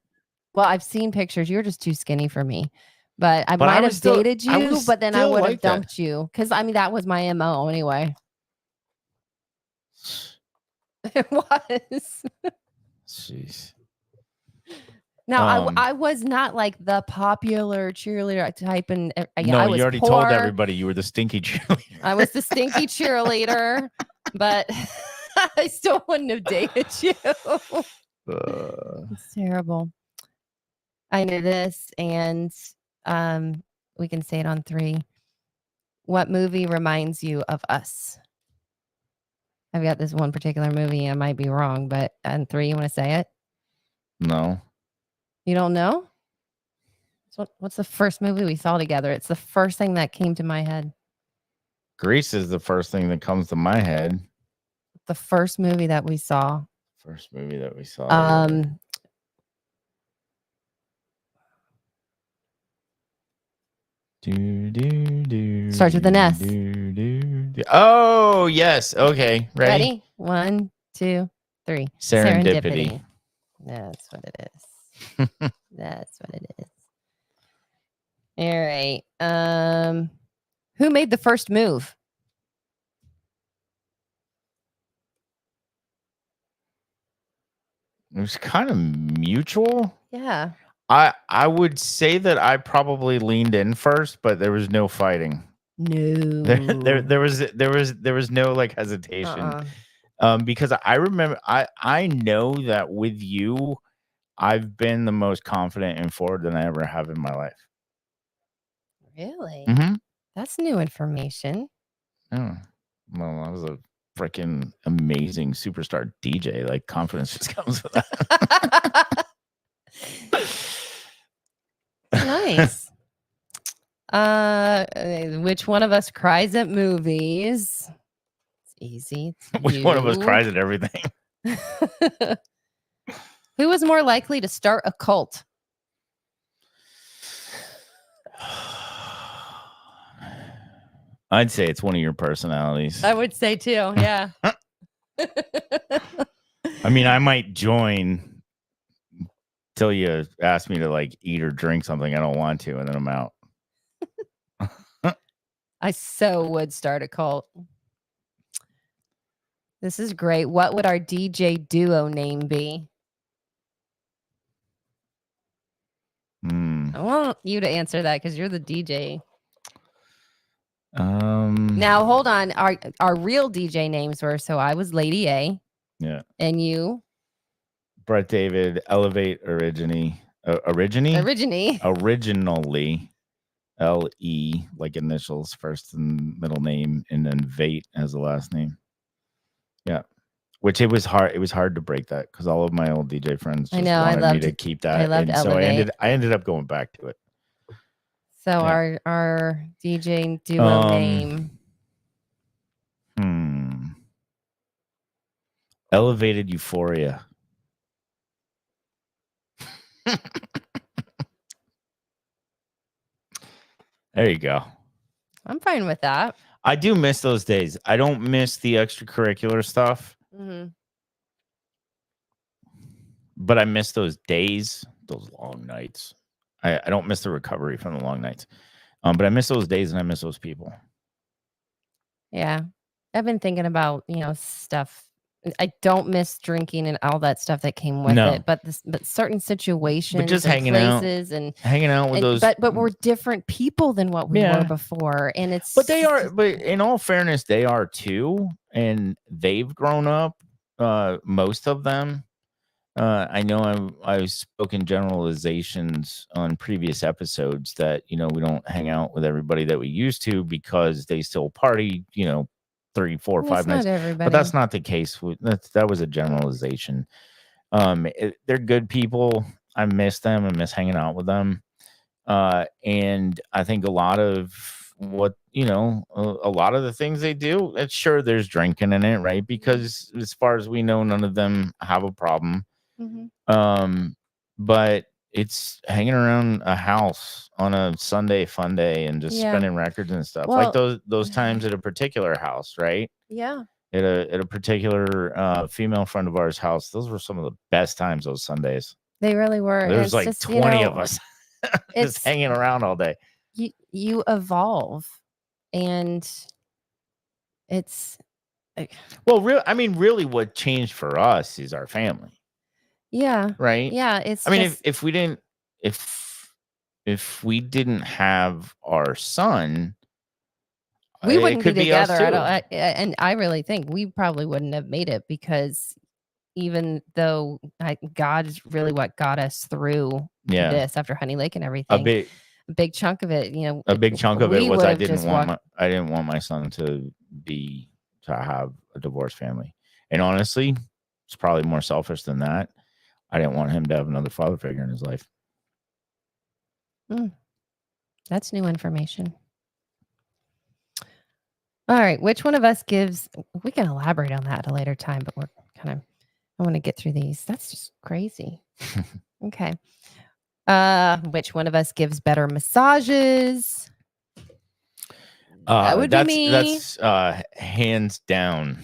Well, I've seen pictures. You're just too skinny for me. But I might have dated you, but then I would have dumped you. Because, I mean, that was my MO anyway. It was. Jeez. Now, I was not like the popular cheerleader type. And no, I was you already poor. told everybody you were the stinky cheerleader. I was the stinky cheerleader, but I still wouldn't have dated you. It's terrible. I know this, and we can say it on 3. What movie reminds you of us? I've got this one particular movie. I might be wrong, but on 3, you want to say it? No. You don't know? What's the first movie we saw together? It's the first thing that came to my head. Grease is the first thing that comes to my head. The first movie that we saw. First movie that we saw. Starts with an S. Oh, yes. Okay. Ready? 1, 2, 3. Serendipity. That's what it is. That's what it is. All right. Who made the first move? It was kind of mutual. Yeah. I would say that I probably leaned in first, but there was no fighting. No. There was no like hesitation. Because I remember I know that with you, I've been the most confident and forward than I ever have in my life. Really? Mm-hmm. That's new information. Oh, well, I was a freaking amazing superstar DJ. Like, confidence just comes with that. Nice. Which one of us cries at movies? It's easy. Which one of us cries at everything? Who was more likely to start a cult? I'd say it's one of your personalities. I would say too, yeah. I mean, I might join till you ask me to like eat or drink something I don't want to, and then I'm out. I so would start a cult. This is great. What would our DJ duo name be? I want you to answer that because you're the DJ. Now hold on. Our real DJ names were, so I was Lady A. Yeah. And you? Brett David, Elevate Originally. Originally. LE, like initials, first and middle name, and then Vate as the last name. Yeah. Which it was hard to break that because all of my old DJ friends I just know, I wanted me loved to it. keep I that. loved And so I Elevate. ended up going back to it. So Yeah. our DJ duo name. Elevated Euphoria. There you go. I'm fine with that. I do miss those days. I don't miss the extracurricular stuff, but I miss those days, those long nights. I don't miss the recovery from the long nights. But I miss those days and I miss those people. Yeah. I've been thinking about, stuff. I don't miss drinking and all that stuff that came with No. it, but certain situations just and hanging out. places and Hanging out with those. but we're different people than what we Yeah. were before. And it's But they are, but in all fairness, they are too. And they've grown up, most of them. I know I've spoken generalizations on previous episodes that, we don't hang out with everybody that we used to because they still party, 3, 4, 5 nights. But that's not the case. That was a generalization. They're good people. I miss them. I miss hanging out with them. And I think a lot of what, a lot of the things they do, it's sure there's drinking in it, right? Because as far as we know, none of them have a problem. But it's hanging around a house on a Sunday fun day and just spinning records and stuff. Well, like those times at a particular house, right? Yeah. At a particular female friend of ours' house. Those were some of the best times those Sundays. They really were. There's like just, 20 of us just hanging around all day. You evolve, and it's well, really what changed for us is our family. Yeah. Right. Yeah. It's. I mean, if we didn't have our son, we wouldn't be together. And I really think we probably wouldn't have made it because even though God is really what got us through this after Honey Lake and everything, a big chunk of it, a big chunk of it was I didn't want my son to have a divorced family. And honestly, it's probably more selfish than that. I didn't want him to have another father figure in his life. That's new information. All right. Which one of us gives, we can elaborate on that at a later time, but we're I want to get through these. That's just crazy. Okay. Which one of us gives better massages? That would be me. That's hands down.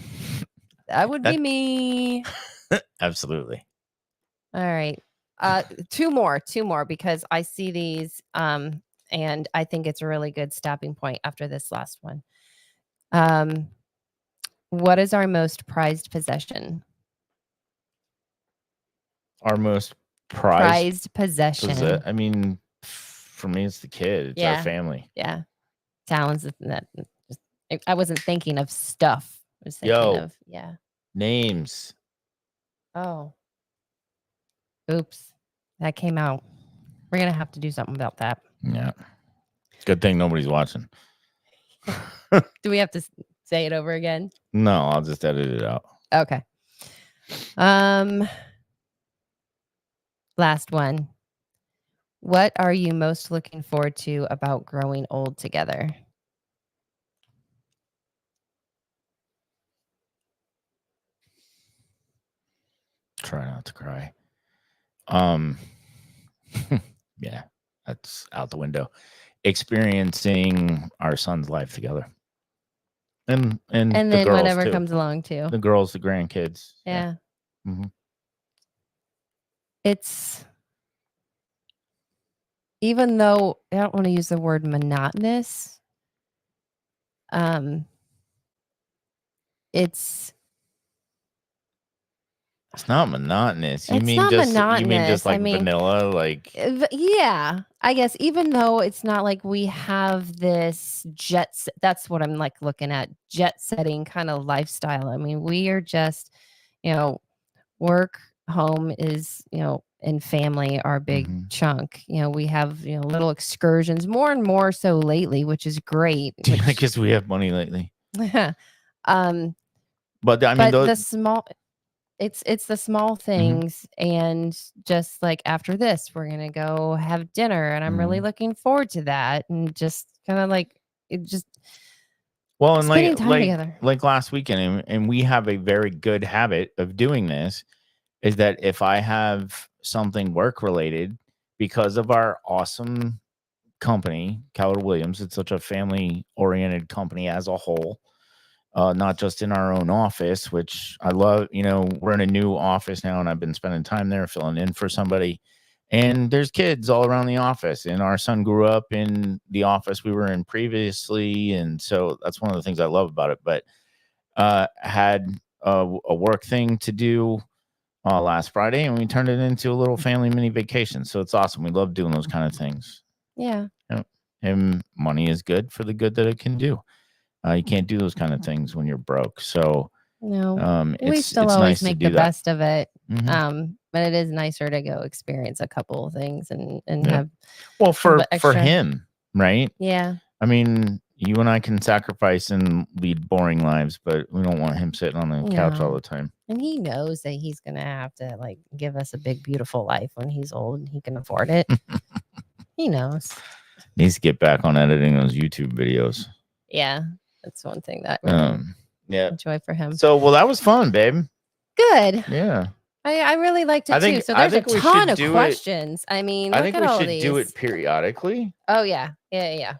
That would be me. Absolutely. All right. Two more because I see these and I think it's a really good stopping point after this last one. What is our most prized possession? Our most prized possession. I mean, for me, it's the kid. It's our family. Yeah. Talons. I wasn't thinking of stuff. I was thinking of names. Oh. Oops. That came out. We're going to have to do something about that. Yeah. Good thing nobody's watching. Do we have to say it over again? No, I'll just edit it out. Okay. Last one. What are you most looking forward to about growing old together? Try not to cry. Yeah, that's out the window. Experiencing our son's life together. And then the girls whatever too. comes along too. The girls, the grandkids. Yeah. Mm-hmm. It's, even though I don't want to use the word monotonous, it's not monotonous. You it's mean not just monotonous. You mean just like vanilla, like yeah. I guess even though it's not like we have this that's what I'm like looking at, jet setting kind of lifestyle. I mean, we are just, work, home is, and family are a big Mhm. chunk. We have, little excursions more and more so lately, which is great. I guess we have money lately. um, But I mean, but those, the small, it's the small things, and just like after this, we're gonna go have dinner, and I'm really looking forward to that, and just kind of like it just well, and spending time together. like last weekend, and we have a very good habit of doing this, is that if I have something work related, because of our awesome company, Keller Williams, it's such a family oriented company as a whole. Not just in our own office, which I love. We're in a new office now, and I've been spending time there filling in for somebody. And there's kids all around the office, and our son grew up in the office we were in previously, and so that's one of the things I love about it. But had a work thing to do last Friday, and we turned it into a little family mini vacation. So it's awesome. We love doing those kind of things. Yeah. And money is good for the good that it can do. You can't do those kind of things when you're broke. So No, we it's still it's always nice to make do the that. best of it. Mhm. But it is nicer to go experience a couple of things and Yeah. have Well, for extra. him, right? Yeah. I mean, you and I can sacrifice and lead boring lives, but we don't want him sitting on the couch all No. the time. And he knows that he's gonna have to like give us a big, beautiful life when he's old and he can afford it. He knows. Needs to get back on editing those YouTube videos. Yeah, that's one thing that I really Yeah. enjoy for him. So, well, that was fun, babe. Good. Yeah. I really liked it too. So I there's a think we ton should of do it. questions. I mean, I look think at we all should these. do it periodically. Oh yeah. Yeah.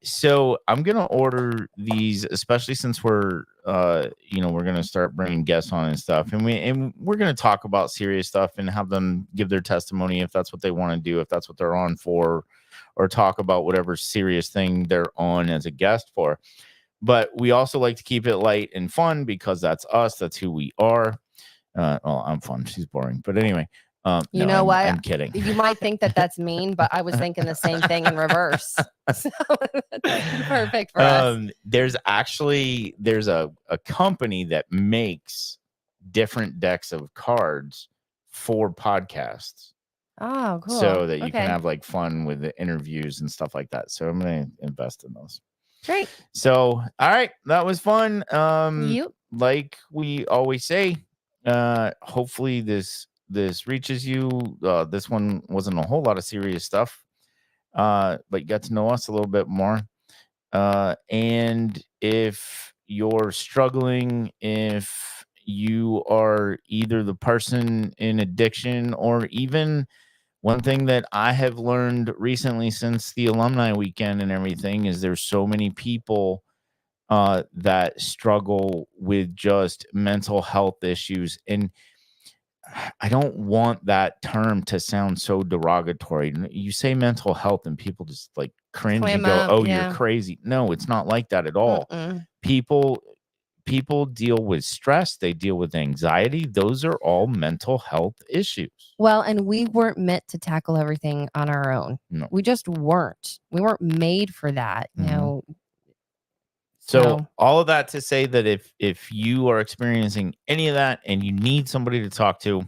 So I'm gonna order these, especially since we're we're gonna start bringing guests on and stuff, and we're gonna talk about serious stuff and have them give their testimony if that's what they want to do, if that's what they're on for, or talk about whatever serious thing they're on as a guest for. But we also like to keep it light and fun because that's us, that's who we are. Well, I'm fun. She's boring, but anyway. You know what? I'm kidding. You might think that that's mean, but I was thinking the same thing in reverse. So that's perfect for us. There's a company that makes different decks of cards for podcasts. Oh, cool. So that you can have like fun with the interviews and stuff like that. So I'm gonna invest in those. Great. So all right, that was fun. Yep. Like we always say, hopefully this reaches you. This one wasn't a whole lot of serious stuff, but you got to know us a little bit more. And if you're struggling, if you are either the person in addiction, or even one thing that I have learned recently since the alumni weekend and everything, is there's so many people that struggle with just mental health issues. And I don't want that term to sound so derogatory. You say mental health and people just like cringe and go, "Oh, you're crazy." No, it's not like that at all. People deal with stress, they deal with anxiety. Those are all mental health issues. Well, and we weren't meant to tackle everything on our own. No. We just weren't. We weren't made for that. So all of that to say that if you are experiencing any of that and you need somebody to talk to,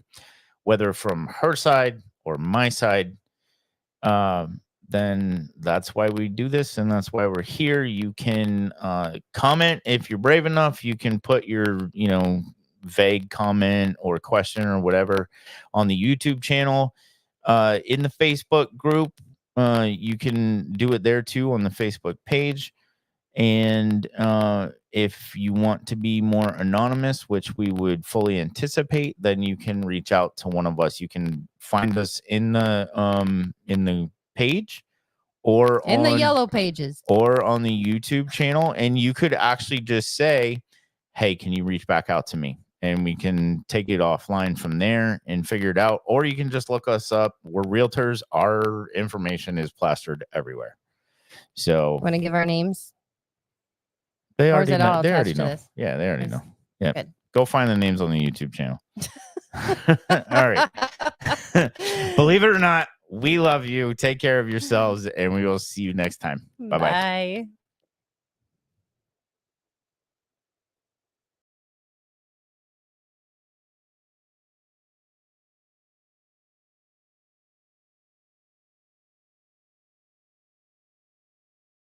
whether from her side or my side, then that's why we do this, and that's why we're here. You can comment if you're brave enough. You can put your vague comment or question or whatever on the YouTube channel. In the Facebook group, you can do it there too on the Facebook page. And if you want to be more anonymous, which we would fully anticipate, then you can reach out to one of us. You can find us in the page, or in the yellow pages, or on the YouTube channel, and you could actually just say, "Hey, can you reach back out to me?" And we can take it offline from there and figure it out. Or you can just look us up. We're realtors. Our information is plastered everywhere. So want to give our names? They already know. They already know. Yeah, they already know. Yeah. Good. Go find the names on the YouTube channel. All right. Believe it or not, we love you. Take care of yourselves, and we will see you next time. Bye-bye. Bye.